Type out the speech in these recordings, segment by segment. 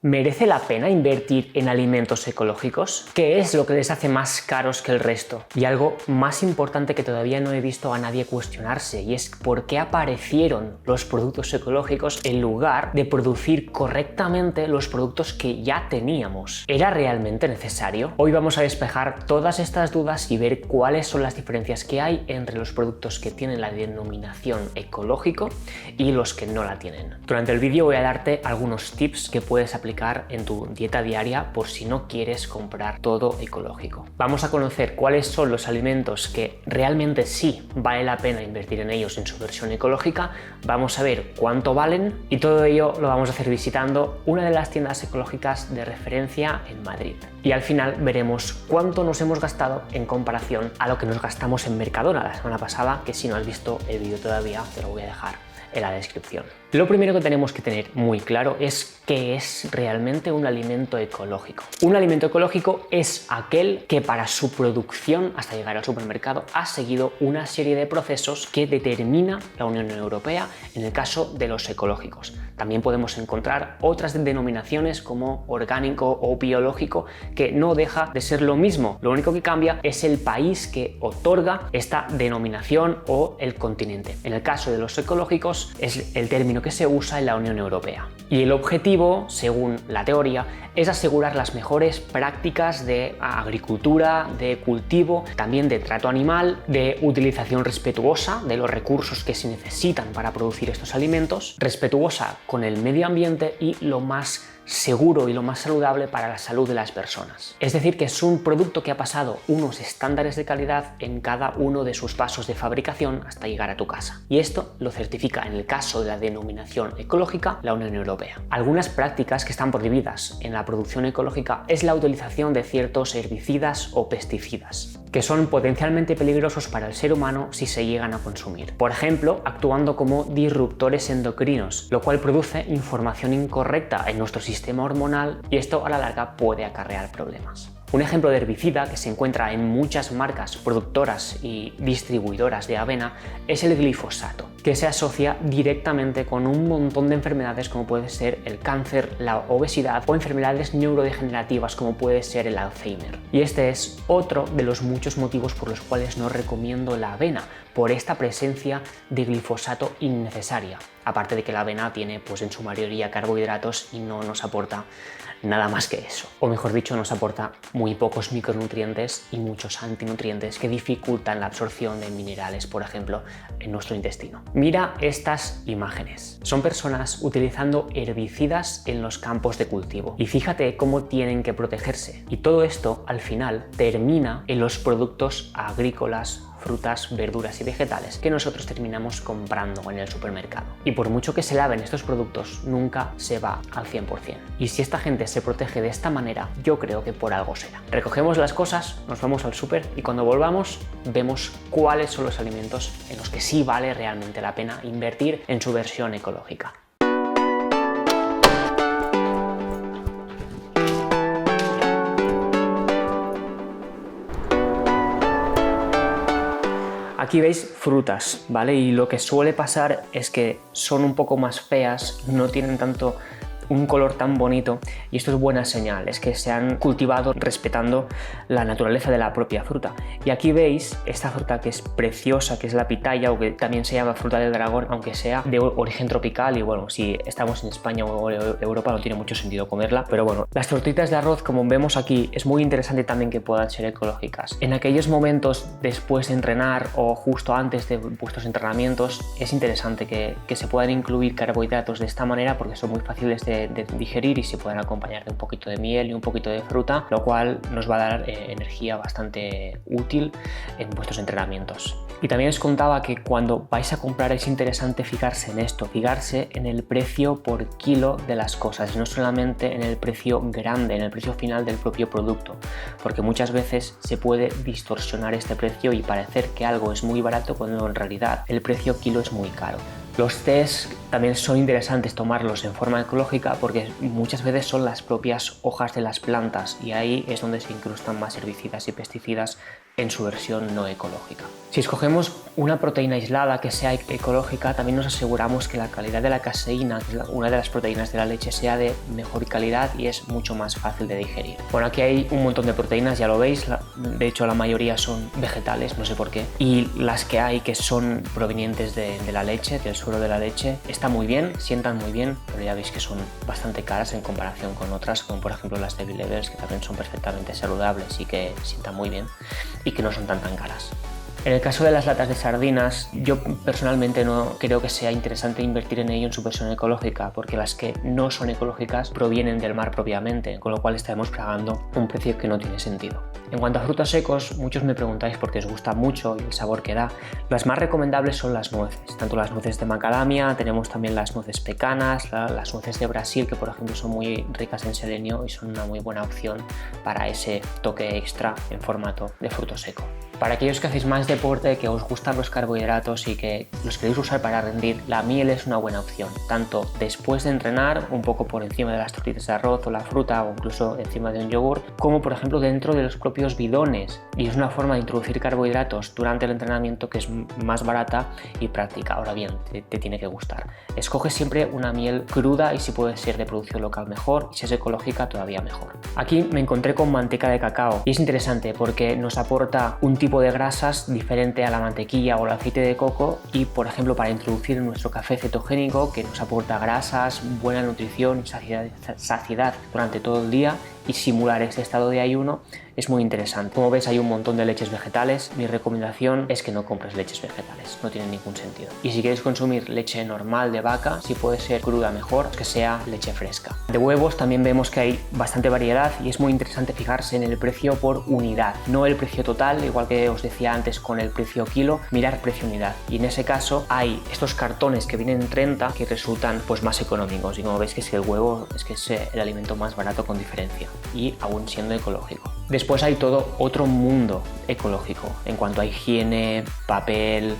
¿Merece la pena invertir en alimentos ecológicos? ¿Qué es lo que les hace más caros que el resto? Y algo más importante que todavía no he visto a nadie cuestionarse, y es por qué aparecieron los productos ecológicos en lugar de producir correctamente los productos que ya teníamos. ¿Era realmente necesario? Hoy vamos a despejar todas estas dudas y ver cuáles son las diferencias que hay entre los productos que tienen la denominación ecológico y los que no la tienen. Durante el vídeo voy a darte algunos tips que puedes aplicar en tu dieta diaria por si no quieres comprar todo ecológico. Vamos a conocer cuáles son los alimentos que realmente sí vale la pena invertir en ellos en su versión ecológica, vamos a ver cuánto valen y todo ello lo vamos a hacer visitando una de las tiendas ecológicas de referencia en Madrid. Y al final veremos cuánto nos hemos gastado en comparación a lo que nos gastamos en Mercadona la semana pasada, que si no has visto el vídeo todavía te lo voy a dejar en la descripción. Lo primero que tenemos que tener muy claro es qué es realmente un alimento ecológico. Un alimento ecológico es aquel que para su producción hasta llegar al supermercado ha seguido una serie de procesos que determina la Unión Europea en el caso de los ecológicos. También podemos encontrar otras denominaciones como orgánico o biológico, que no deja de ser lo mismo. Lo único que cambia es el país que otorga esta denominación o el continente. En el caso de los ecológicos es el término que se usa en la Unión Europea. Y el objetivo, según la teoría, es asegurar las mejores prácticas de agricultura, de cultivo, también de trato animal, de utilización respetuosa de los recursos que se necesitan para producir estos alimentos, respetuosa con el medio ambiente y lo más seguro y lo más saludable para la salud de las personas. Es decir, que es un producto que ha pasado unos estándares de calidad en cada uno de sus pasos de fabricación hasta llegar a tu casa. Y esto lo certifica, en el caso de la denominación ecológica, la Unión Europea. Algunas prácticas que están prohibidas en la producción ecológica es la utilización de ciertos herbicidas o pesticidas, que son potencialmente peligrosos para el ser humano si se llegan a consumir. Por ejemplo, actuando como disruptores endocrinos, lo cual produce información incorrecta en nuestro sistema hormonal y esto a la larga puede acarrear problemas. Un ejemplo de herbicida que se encuentra en muchas marcas productoras y distribuidoras de avena es el glifosato, que se asocia directamente con un montón de enfermedades como puede ser el cáncer, la obesidad o enfermedades neurodegenerativas como puede ser el Alzheimer. Y este es otro de los muchos motivos por los cuales no recomiendo la avena, por esta presencia de glifosato innecesaria. Aparte de que la avena tiene pues en su mayoría carbohidratos y no nos aporta nada más que eso. O mejor dicho, nos aporta muy pocos micronutrientes y muchos antinutrientes que dificultan la absorción de minerales, por ejemplo, en nuestro intestino. Mira estas imágenes. Son personas utilizando herbicidas en los campos de cultivo. Y fíjate cómo tienen que protegerse. Y todo esto, al final, termina en los productos agrícolas, frutas, verduras y vegetales que nosotros terminamos comprando en el supermercado. Y por mucho que se laven estos productos, nunca se va al 100%. Y si esta gente se protege de esta manera, yo creo que por algo será. Recogemos las cosas, nos vamos al súper y cuando volvamos vemos cuáles son los alimentos en los que sí vale realmente la pena invertir en su versión ecológica. Aquí veis frutas, ¿vale? Y lo que suele pasar es que son un poco más feas, no tienen tanto un color tan bonito y esto es buena señal, es que se han cultivado respetando la naturaleza de la propia fruta. Y aquí veis esta fruta que es preciosa, que es la pitaya o que también se llama fruta del dragón, aunque sea de origen tropical y bueno, si estamos en España o Europa no tiene mucho sentido comerla, pero bueno, las tortitas de arroz como vemos aquí es muy interesante también que puedan ser ecológicas. En aquellos momentos después de entrenar o justo antes de vuestros entrenamientos es interesante que se puedan incluir carbohidratos de esta manera porque son muy fáciles de digerir y se pueden acompañar de un poquito de miel y un poquito de fruta, lo cual nos va a dar energía bastante útil en vuestros entrenamientos. Y también os contaba que cuando vais a comprar es interesante fijarse en esto, fijarse en el precio por kilo de las cosas, no solamente en el precio grande, en el precio final del propio producto, porque muchas veces se puede distorsionar este precio y parecer que algo es muy barato cuando en realidad el precio kilo es muy caro. Los test También son interesantes tomarlos en forma ecológica porque muchas veces son las propias hojas de las plantas y ahí es donde se incrustan más herbicidas y pesticidas en su versión no ecológica. Si escogemos una proteína aislada que sea ecológica, también nos aseguramos que la calidad de la caseína, que es una de las proteínas de la leche, sea de mejor calidad y es mucho más fácil de digerir. Bueno, aquí hay un montón de proteínas, ya lo veis, de hecho la mayoría son vegetales, no sé por qué, y las que hay que son provenientes de la leche, del suero de la leche, están muy bien, sientan muy bien, pero ya veis que son bastante caras en comparación con otras, como por ejemplo las de Belevers, que también son perfectamente saludables y que sientan muy bien y que no son tan caras. En el caso de las latas de sardinas, yo personalmente no creo que sea interesante invertir en ello en su versión ecológica, porque las que no son ecológicas provienen del mar propiamente, con lo cual estaremos pagando un precio que no tiene sentido. En cuanto a frutos secos, muchos me preguntáis por qué os gusta mucho y el sabor que da. Las más recomendables son las nueces, tanto las nueces de macadamia, tenemos también las nueces pecanas, las nueces de Brasil, que por ejemplo son muy ricas en selenio y son una muy buena opción para ese toque extra en formato de fruto seco. Para aquellos que hacéis más deporte, que os gustan los carbohidratos y que los queréis usar para rendir, la miel es una buena opción, tanto después de entrenar, un poco por encima de las tortitas de arroz o la fruta o incluso encima de un yogur, como por ejemplo dentro de los propios bidones. Y es una forma de introducir carbohidratos durante el entrenamiento que es más barata y práctica. Ahora bien, te tiene que gustar. Escoge siempre una miel cruda y si puede ser de producción local mejor, y si es ecológica todavía mejor. Aquí me encontré con manteca de cacao y es interesante porque nos aporta un tipo de grasas diferente a la mantequilla o el aceite de coco y por ejemplo para introducir en nuestro café cetogénico que nos aporta grasas, buena nutrición y saciedad durante todo el día y simular este estado de ayuno es muy interesante. Como ves hay un montón de leches vegetales, mi recomendación es que no compres leches vegetales, no tiene ningún sentido. Y si quieres consumir leche normal de vaca, si puede ser cruda mejor, que sea leche fresca. De huevos también vemos que hay bastante variedad y es muy interesante fijarse en el precio por unidad, no el precio total, igual que os decía antes con el precio kilo, mirar precio unidad. Y en ese caso hay estos cartones que vienen en 30 que resultan pues más económicos y como veis que es que el huevo es el alimento más barato con diferencia y aún siendo ecológico. Después hay todo otro mundo ecológico en cuanto a higiene, papel,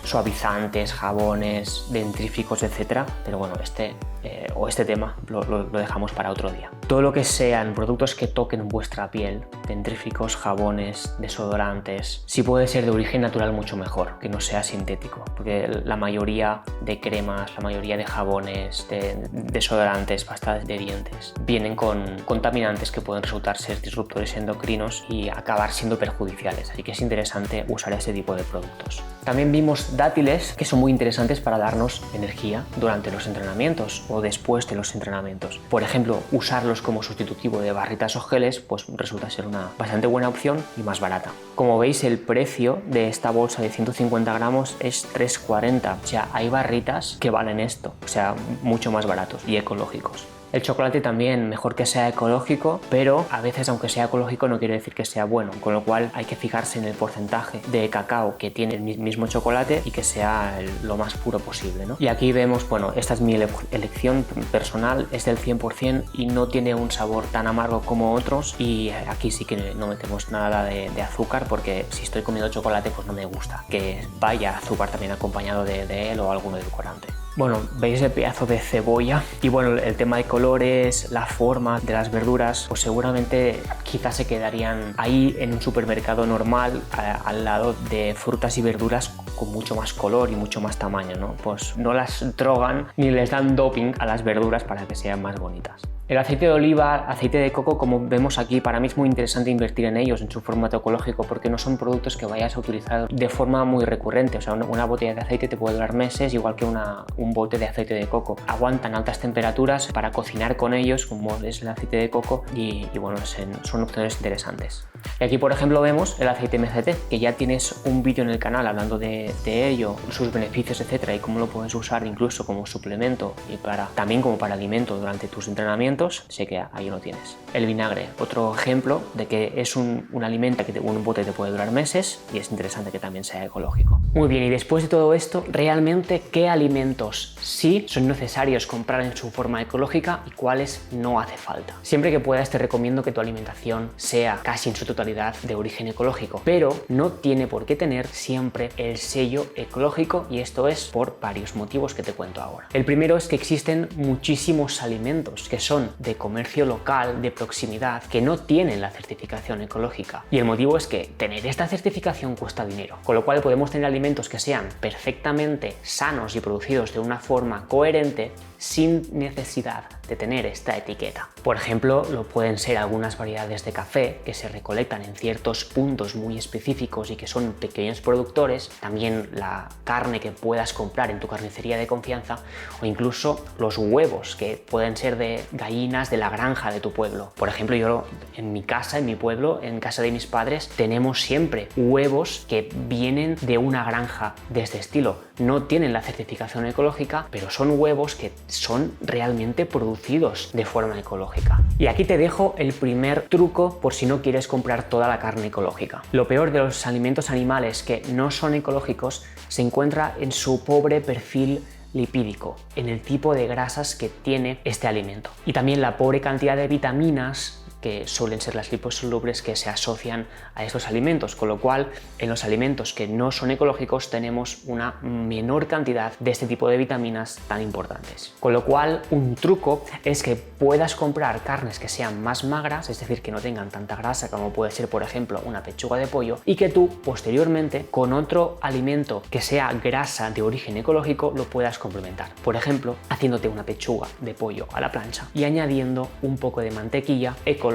suavizantes, jabones, dentríficos, etcétera. Pero bueno, este tema lo dejamos para otro día. Todo lo que sean productos que toquen vuestra piel, dentríficos, jabones, desodorantes, si puede ser de origen natural mucho mejor, que no sea sintético, porque la mayoría de cremas, la mayoría de jabones, de desodorantes, pastas de dientes, vienen con contaminantes que pueden resultar ser disruptores endocrinos y acabar siendo perjudiciales, así que es interesante usar este tipo de productos. También vimos dátiles que son muy interesantes para darnos energía durante los entrenamientos o después de los entrenamientos. Por ejemplo, usarlos como sustitutivo de barritas o geles pues resulta ser una bastante buena opción y más barata. Como veis el precio de esta bolsa de 150 gramos es 3,40, o sea hay barritas que valen esto, o sea mucho más baratos y ecológicos. El chocolate también, mejor que sea ecológico, pero a veces aunque sea ecológico no quiere decir que sea bueno, con lo cual hay que fijarse en el porcentaje de cacao que tiene el mismo chocolate y que sea lo más puro posible, ¿no? Y aquí vemos, bueno, esta es mi elección personal, es del 100% y no tiene un sabor tan amargo como otros y aquí sí que no metemos nada de azúcar porque si estoy comiendo chocolate pues no me gusta que vaya azúcar también acompañado de él o algún edulcorante. Bueno, veis el pedazo de cebolla y bueno, el tema de colores, la forma de las verduras, pues seguramente quizás se quedarían ahí en un supermercado normal al lado de frutas y verduras con mucho más color y mucho más tamaño, ¿no? Pues no las drogan ni les dan doping a las verduras para que sean más bonitas. El aceite de oliva, aceite de coco, como vemos aquí, para mí es muy interesante invertir en ellos, en su formato ecológico, porque no son productos que vayas a utilizar de forma muy recurrente. O sea, una botella de aceite te puede durar meses, igual que un bote de aceite de coco. Aguantan altas temperaturas para cocinar con ellos, como es el aceite de coco, y bueno, son opciones interesantes. Y aquí, por ejemplo, vemos el aceite MCT, que ya tienes un vídeo en el canal hablando de ello, sus beneficios, etcétera, y cómo lo puedes usar incluso como suplemento y también como para alimento durante tus entrenamientos. Sé que ahí lo tienes. El vinagre, otro ejemplo de que es un alimento que un bote te puede durar meses y es interesante que también sea ecológico. Muy bien, y después de todo esto, realmente ¿qué alimentos sí son necesarios comprar en su forma ecológica y cuáles no hace falta? Siempre que puedas te recomiendo que tu alimentación sea casi en su totalidad de origen ecológico, pero no tiene por qué tener siempre el sello ecológico, y esto es por varios motivos que te cuento ahora. El primero es que existen muchísimos alimentos que son de comercio local, de proximidad, que no tienen la certificación ecológica. Y el motivo es que tener esta certificación cuesta dinero, con lo cual podemos tener alimentos que sean perfectamente sanos y producidos de una forma coherente sin necesidad de tener esta etiqueta. Por ejemplo, lo pueden ser algunas variedades de café que se recolectan en ciertos puntos muy específicos y que son pequeños productores, también la carne que puedas comprar en tu carnicería de confianza, o incluso los huevos que pueden ser de gallinas de la granja de tu pueblo. Por ejemplo, yo en mi casa, en mi pueblo, en casa de mis padres, tenemos siempre huevos que vienen de una granja de este estilo. No tienen la certificación ecológica, pero son huevos que son realmente producidos de forma ecológica. Y aquí te dejo el primer truco por si no quieres comprar toda la carne ecológica. Lo peor de los alimentos animales que no son ecológicos se encuentra en su pobre perfil lipídico, en el tipo de grasas que tiene este alimento, y también la pobre cantidad de vitaminas que suelen ser las liposolubles que se asocian a estos alimentos, con lo cual en los alimentos que no son ecológicos tenemos una menor cantidad de este tipo de vitaminas tan importantes. Con lo cual, un truco es que puedas comprar carnes que sean más magras, es decir, que no tengan tanta grasa como puede ser, por ejemplo, una pechuga de pollo, y que tú posteriormente con otro alimento que sea grasa de origen ecológico lo puedas complementar. Por ejemplo, haciéndote una pechuga de pollo a la plancha y añadiendo un poco de mantequilla ecológica,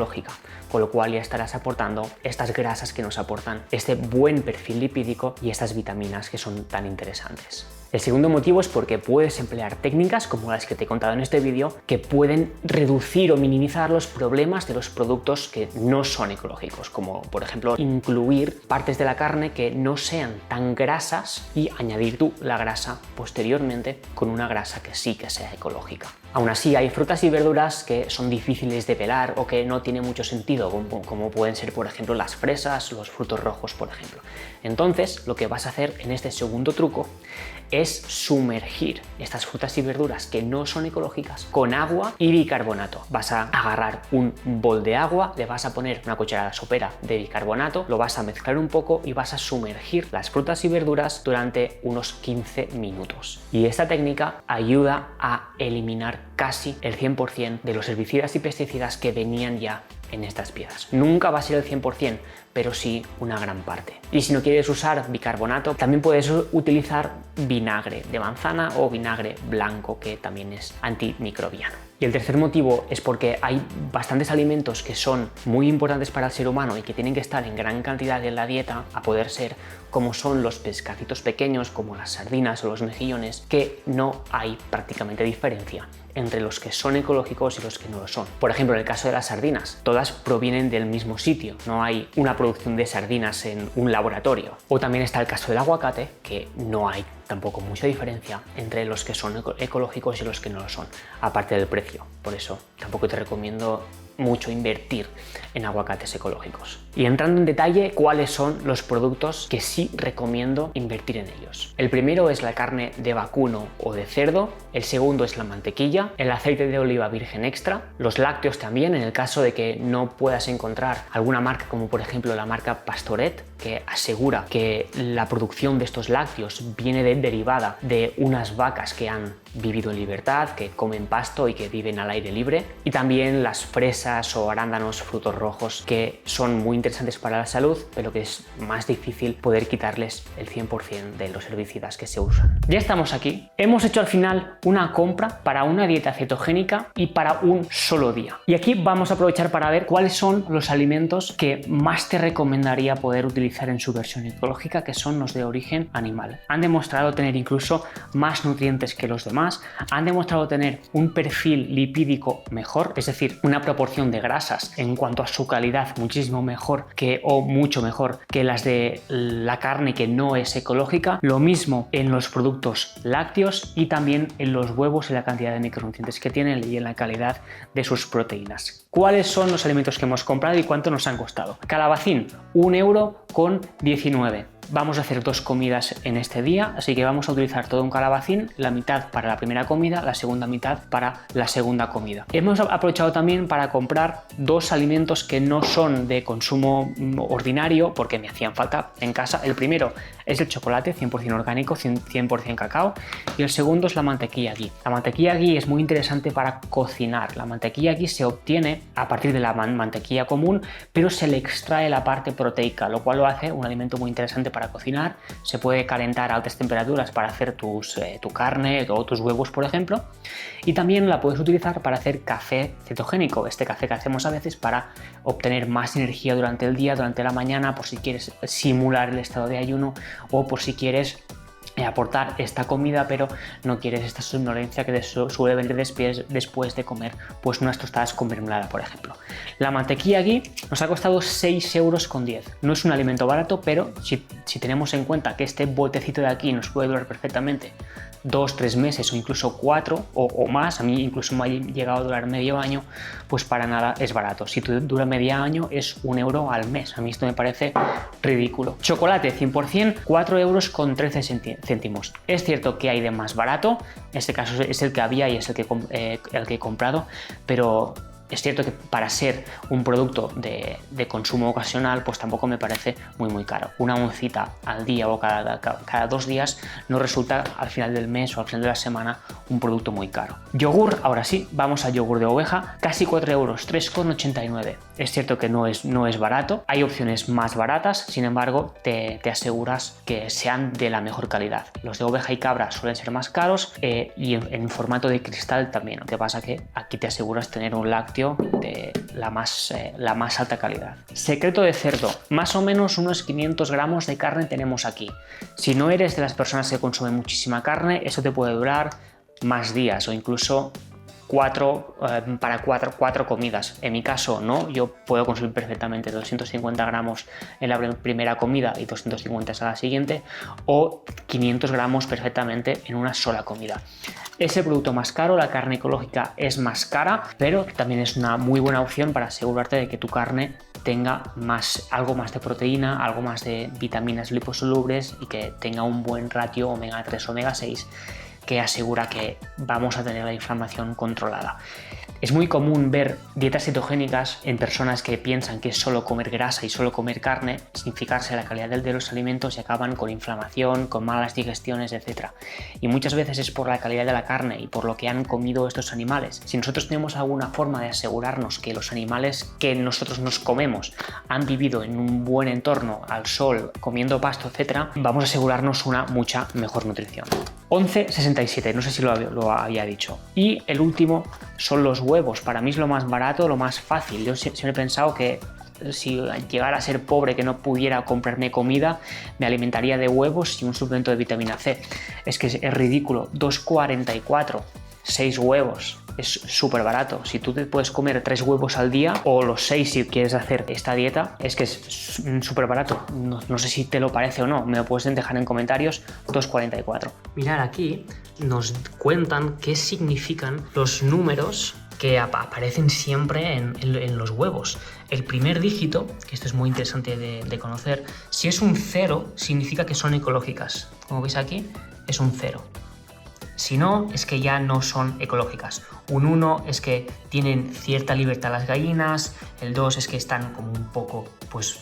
con lo cual ya estarás aportando estas grasas que nos aportan este buen perfil lipídico y estas vitaminas que son tan interesantes. El segundo motivo es porque puedes emplear técnicas como las que te he contado en este vídeo que pueden reducir o minimizar los problemas de los productos que no son ecológicos, como por ejemplo incluir partes de la carne que no sean tan grasas y añadir tú la grasa posteriormente con una grasa que sí que sea ecológica. Aún así, hay frutas y verduras que son difíciles de pelar o que no tiene mucho sentido, como pueden ser por ejemplo las fresas, los frutos rojos, por ejemplo. Entonces, lo que vas a hacer en este segundo truco es sumergir estas frutas y verduras que no son ecológicas con agua y bicarbonato. Vas a agarrar un bol de agua, le vas a poner una cucharada sopera de bicarbonato, lo vas a mezclar un poco y vas a sumergir las frutas y verduras durante unos 15 minutos. Y esta técnica ayuda a eliminar casi el 100% de los herbicidas y pesticidas que venían ya en estas piezas. Nunca va a ser el 100%, pero sí una gran parte. Y si no quieres usar bicarbonato, también puedes utilizar vinagre de manzana o vinagre blanco, que también es antimicrobiano. Y el tercer motivo es porque hay bastantes alimentos que son muy importantes para el ser humano y que tienen que estar en gran cantidad en la dieta, a poder ser, como son los pescaditos pequeños, como las sardinas o los mejillones, que no hay prácticamente diferencia entre los que son ecológicos y los que no lo son. Por ejemplo, en el caso de las sardinas, todas provienen del mismo sitio, no hay una producción de sardinas en un laboratorio. O también está el caso del aguacate, que no hay tampoco mucha diferencia entre los que son ecológicos y los que no lo son, aparte del precio. Por eso tampoco te recomiendo mucho invertir en aguacates ecológicos. Y entrando en detalle, ¿cuáles son los productos que sí recomiendo invertir en ellos? El primero es la carne de vacuno o de cerdo, el segundo es la mantequilla, el aceite de oliva virgen extra, los lácteos también, en el caso de que no puedas encontrar alguna marca como por ejemplo la marca Pastoret, que asegura que la producción de estos lácteos viene derivada de unas vacas que han vivido en libertad, que comen pasto y que viven al aire libre, y también las fresas o arándanos, frutos rojos, que son muy interesantes para la salud, pero que es más difícil poder quitarles el 100% de los herbicidas que se usan. Ya estamos aquí. Hemos hecho al final una compra para una dieta cetogénica y para un solo día. Y aquí vamos a aprovechar para ver cuáles son los alimentos que más te recomendaría poder utilizar en su versión ecológica, que son los de origen animal. Han demostrado tener incluso más nutrientes que los demás, han demostrado tener un perfil lipídico mejor, es decir, una proporción de grasas en cuanto a su calidad muchísimo mejor o mucho mejor que las de la carne que no es ecológica. Lo mismo en los productos lácteos y también en los huevos, en la cantidad de micronutrientes que tienen y en la calidad de sus proteínas. ¿Cuáles son los alimentos que hemos comprado y cuánto nos han costado? Calabacín, 1,19 €. vamos a hacer 2 comidas en este día, así que vamos a utilizar todo un calabacín, la mitad para la primera comida, la segunda mitad para la segunda comida. Hemos aprovechado también para comprar 2 alimentos que no son de consumo ordinario porque me hacían falta en casa. El primero es el chocolate 100% orgánico, 100% cacao, y el segundo es la mantequilla ghee. La mantequilla ghee es muy interesante para cocinar. La mantequilla ghee se obtiene a partir de la mantequilla común, pero se le extrae la parte proteica, lo cual lo hace un alimento muy interesante para cocinar. Se puede calentar a altas temperaturas para hacer tu carne o tus huevos, por ejemplo, y también la puedes utilizar para hacer café cetogénico, este café que hacemos a veces para obtener más energía durante el día, durante la mañana, por si quieres simular el estado de ayuno o por si quieres aportar esta comida pero no quieres esta somnolencia que suele venir después de comer pues unas tostadas con mermelada, por ejemplo. La mantequilla ghee nos ha costado 6,10 €. No es un alimento barato, pero si tenemos en cuenta que este botecito de aquí nos puede durar perfectamente 2-3 meses o incluso 4 o más, a mí incluso me ha llegado a durar medio año, pues para nada es barato. Si dura medio año es 1 € al mes. A mí esto me parece ridículo. Chocolate 100%, 4,13 €. Es cierto que hay de más barato, en este caso es el que había y es el que he comprado, pero es cierto que para ser un producto de consumo ocasional, pues tampoco me parece muy caro. Una oncita al día o cada 2 días no resulta al final del mes o al final de la semana un producto muy caro. Yogur, ahora sí, vamos a yogur de oveja, casi 4 €, 3,89 €. Es cierto que no es barato, hay opciones más baratas, sin embargo te aseguras que sean de la mejor calidad. Los de oveja y cabra suelen ser más caros y en formato de cristal también, lo que pasa que aquí te aseguras tener un lácteo de la más alta calidad. Secreto de cerdo, más o menos unos 500 gramos de carne tenemos aquí. Si no eres de las personas que consumen muchísima carne, eso te puede durar más días o incluso 4 comidas. En mi caso no, yo puedo consumir perfectamente 250 gramos en la primera comida y 250 a la siguiente, o 500 gramos perfectamente en una sola comida. Es el producto más caro, la carne ecológica es más cara, pero también es una muy buena opción para asegurarte de que tu carne tenga algo más de proteína, algo más de vitaminas liposolubles y que tenga un buen ratio omega 3, omega 6 que asegura que vamos a tener la inflamación controlada. Es muy común ver dietas cetogénicas en personas que piensan que es solo comer grasa y solo comer carne, sin fijarse en la calidad de los alimentos, y acaban con inflamación, con malas digestiones, etc. Y muchas veces es por la calidad de la carne y por lo que han comido estos animales. Si nosotros tenemos alguna forma de asegurarnos que los animales que nosotros nos comemos han vivido en un buen entorno, al sol, comiendo pasto, etc., vamos a asegurarnos una mucha mejor nutrición. 11,67, no sé si lo había dicho. Y el último son los huevos. Para mí es lo más barato, lo más fácil. Yo siempre he pensado que si llegara a ser pobre, que no pudiera comprarme comida, me alimentaría de huevos y un suplemento de vitamina C. Es que es ridículo, 2,44, 6 huevos. Es súper barato. Si tú te puedes comer 3 huevos al día, o los 6 si quieres hacer esta dieta, es que es súper barato. No sé si te lo parece o no, me lo puedes dejar en comentarios. 2,44. Mirad, aquí nos cuentan qué significan los números que aparecen siempre en los huevos. El primer dígito, que esto es muy interesante de conocer, si es un 0 significa que son ecológicas. Como veis aquí, es un 0. Si no, es que ya no son ecológicas. Un 1 es que tienen cierta libertad las gallinas, el 2 es que están como un poco, pues,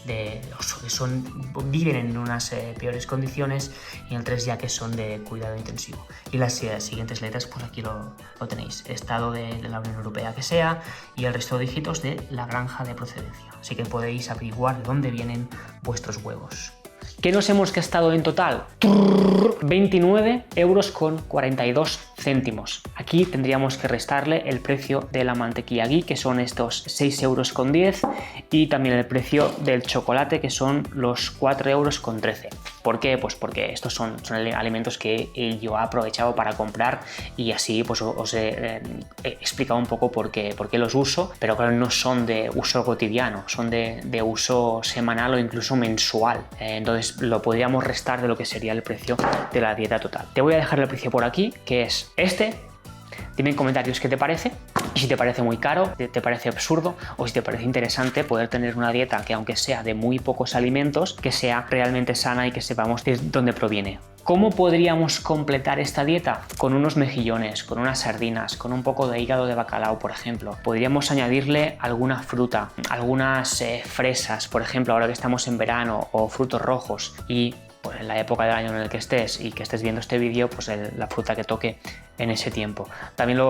viven en unas peores condiciones, y el 3 ya que son de cuidado intensivo. Y las siguientes letras, pues aquí lo tenéis, estado de la Unión Europea que sea, y el resto de dígitos de la granja de procedencia. Así que podéis averiguar de dónde vienen vuestros huevos. ¿Qué nos hemos gastado en total? 29,42 €. Aquí tendríamos que restarle el precio de la mantequilla ghee, que son estos 6,10 €, y también el precio del chocolate, que son los 4,13 €. ¿Por qué? Pues porque estos son alimentos que yo he aprovechado para comprar, y así pues os he explicado un poco por qué los uso, pero claro, no son de uso cotidiano, son de uso semanal o incluso mensual. Entonces lo podríamos restar de lo que sería el precio de la dieta total. Te voy a dejar el precio por aquí, que es este. Dime en comentarios qué te parece. Y si te parece muy caro, te parece absurdo, o si te parece interesante poder tener una dieta que, aunque sea de muy pocos alimentos, que sea realmente sana y que sepamos de dónde proviene. ¿Cómo podríamos completar esta dieta? Con unos mejillones, con unas sardinas, con un poco de hígado de bacalao, por ejemplo. Podríamos añadirle alguna fruta, algunas fresas, por ejemplo, ahora que estamos en verano, o frutos rojos, y pues en la época del año en el que estés y que estés viendo este vídeo, pues la fruta que toque en ese tiempo. También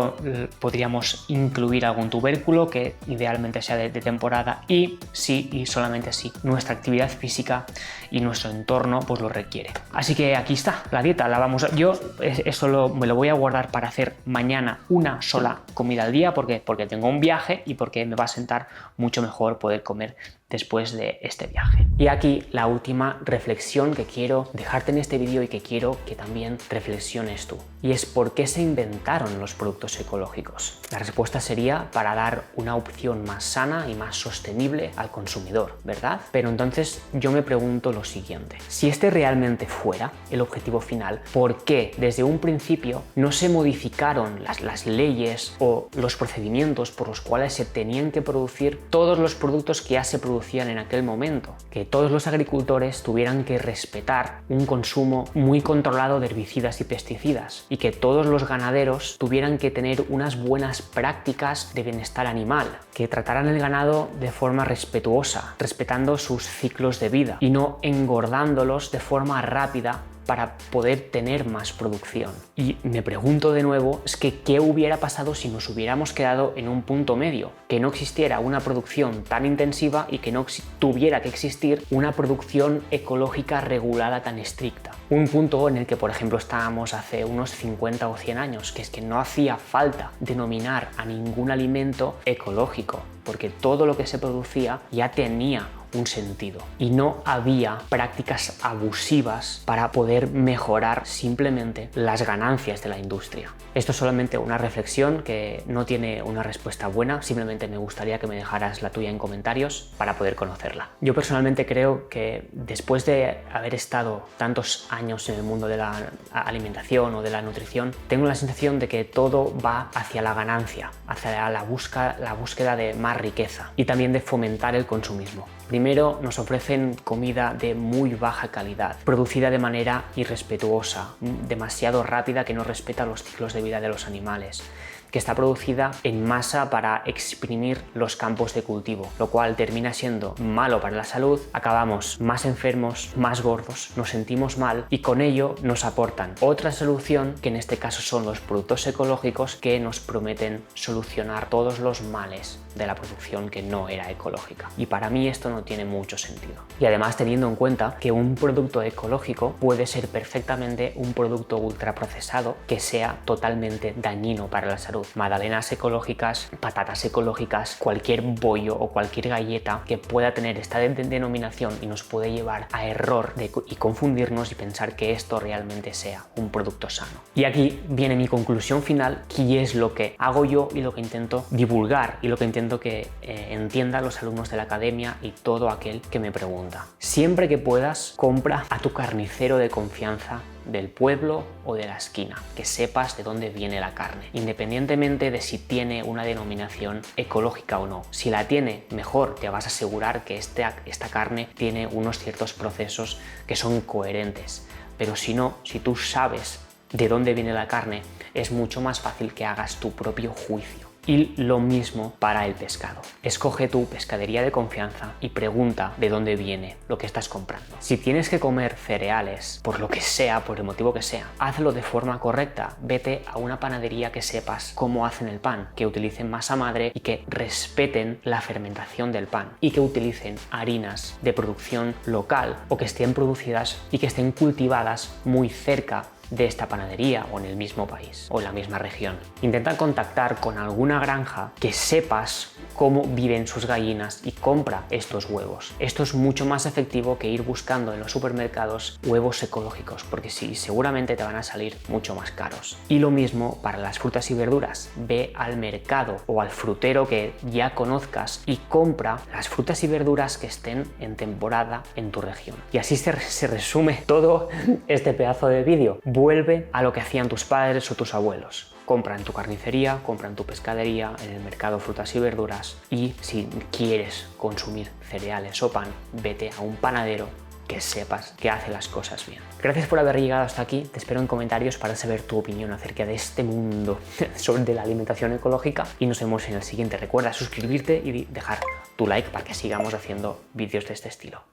podríamos incluir algún tubérculo que idealmente sea de temporada, y sí y solamente si nuestra actividad física y nuestro entorno pues lo requiere. Así que aquí está la dieta. Yo eso me lo voy a guardar para hacer mañana una sola comida al día, porque tengo un viaje y porque me va a sentar mucho mejor poder comer después de este viaje. Y aquí la última reflexión que quiero dejarte en este vídeo y que quiero que también reflexiones tú. Y es: ¿por qué se inventaron los productos ecológicos? La respuesta sería para dar una opción más sana y más sostenible al consumidor, ¿verdad? Pero entonces yo me pregunto lo siguiente: si este realmente fuera el objetivo final, ¿por qué desde un principio no se modificaron las leyes o los procedimientos por los cuales se tenían que producir todos los productos que ya se producían en aquel momento? Que todos los agricultores tuvieran que respetar un consumo muy controlado de herbicidas y pesticidas, y que todos los ganaderos tuvieran que tener unas buenas prácticas de bienestar animal, que trataran el ganado de forma respetuosa, respetando sus ciclos de vida y no engordándolos de forma rápida para poder tener más producción. Y me pregunto de nuevo, es que ¿qué hubiera pasado si nos hubiéramos quedado en un punto medio? Que no existiera una producción tan intensiva y que no tuviera que existir una producción ecológica regulada tan estricta. Un punto en el que, por ejemplo, estábamos hace unos 50 o 100 años, que es que no hacía falta denominar a ningún alimento ecológico, porque todo lo que se producía ya tenía un sentido y no había prácticas abusivas para poder mejorar simplemente las ganancias de la industria. Esto es solamente una reflexión que no tiene una respuesta buena, simplemente me gustaría que me dejaras la tuya en comentarios para poder conocerla. Yo personalmente creo que después de haber estado tantos años en el mundo de la alimentación o de la nutrición, tengo la sensación de que todo va hacia la ganancia, hacia la búsqueda de más riqueza y también de fomentar el consumismo. Primero nos ofrecen comida de muy baja calidad, producida de manera irrespetuosa, demasiado rápida, que no respeta los ciclos de vida de los animales, que está producida en masa para exprimir los campos de cultivo, lo cual termina siendo malo para la salud. Acabamos más enfermos, más gordos, nos sentimos mal, y con ello nos aportan otra solución, que en este caso son los productos ecológicos, que nos prometen solucionar todos los males de la producción que no era ecológica. Y para mí esto no tiene mucho sentido. Y además, teniendo en cuenta que un producto ecológico puede ser perfectamente un producto ultraprocesado que sea totalmente dañino para la salud. Magdalenas ecológicas, patatas ecológicas, cualquier bollo o cualquier galleta que pueda tener esta denominación y nos puede llevar a error y confundirnos y pensar que esto realmente sea un producto sano. Y aquí viene mi conclusión final, que es lo que hago yo y lo que intento divulgar y lo que intento que entiendan los alumnos de la academia y todo aquel que me pregunta. Siempre que puedas, compra a tu carnicero de confianza del pueblo o de la esquina, que sepas de dónde viene la carne, independientemente de si tiene una denominación ecológica o no. Si la tiene, mejor, te vas a asegurar que esta carne tiene unos ciertos procesos que son coherentes. Pero si no, si tú sabes de dónde viene la carne, es mucho más fácil que hagas tu propio juicio. Y lo mismo para el pescado. Escoge tu pescadería de confianza y pregunta de dónde viene lo que estás comprando. Si tienes que comer cereales, por lo que sea, por el motivo que sea, hazlo de forma correcta. Vete a una panadería que sepas cómo hacen el pan, que utilicen masa madre y que respeten la fermentación del pan, y que utilicen harinas de producción local o que estén producidas y que estén cultivadas muy cerca de esta panadería o en el mismo país o en la misma región. Intenta contactar con alguna granja que sepas cómo viven sus gallinas y compra estos huevos. Esto es mucho más efectivo que ir buscando en los supermercados huevos ecológicos, porque sí, seguramente te van a salir mucho más caros. Y lo mismo para las frutas y verduras. Ve al mercado o al frutero que ya conozcas y compra las frutas y verduras que estén en temporada en tu región. Y así se resume todo este pedazo de vídeo. Vuelve a lo que hacían tus padres o tus abuelos. compra en tu carnicería, compra en tu pescadería, en el mercado frutas y verduras, y si quieres consumir cereales o pan, vete a un panadero que sepas que hace las cosas bien. Gracias por haber llegado hasta aquí, te espero en comentarios para saber tu opinión acerca de este mundo de la alimentación ecológica y nos vemos en el siguiente. Recuerda suscribirte y dejar tu like para que sigamos haciendo vídeos de este estilo.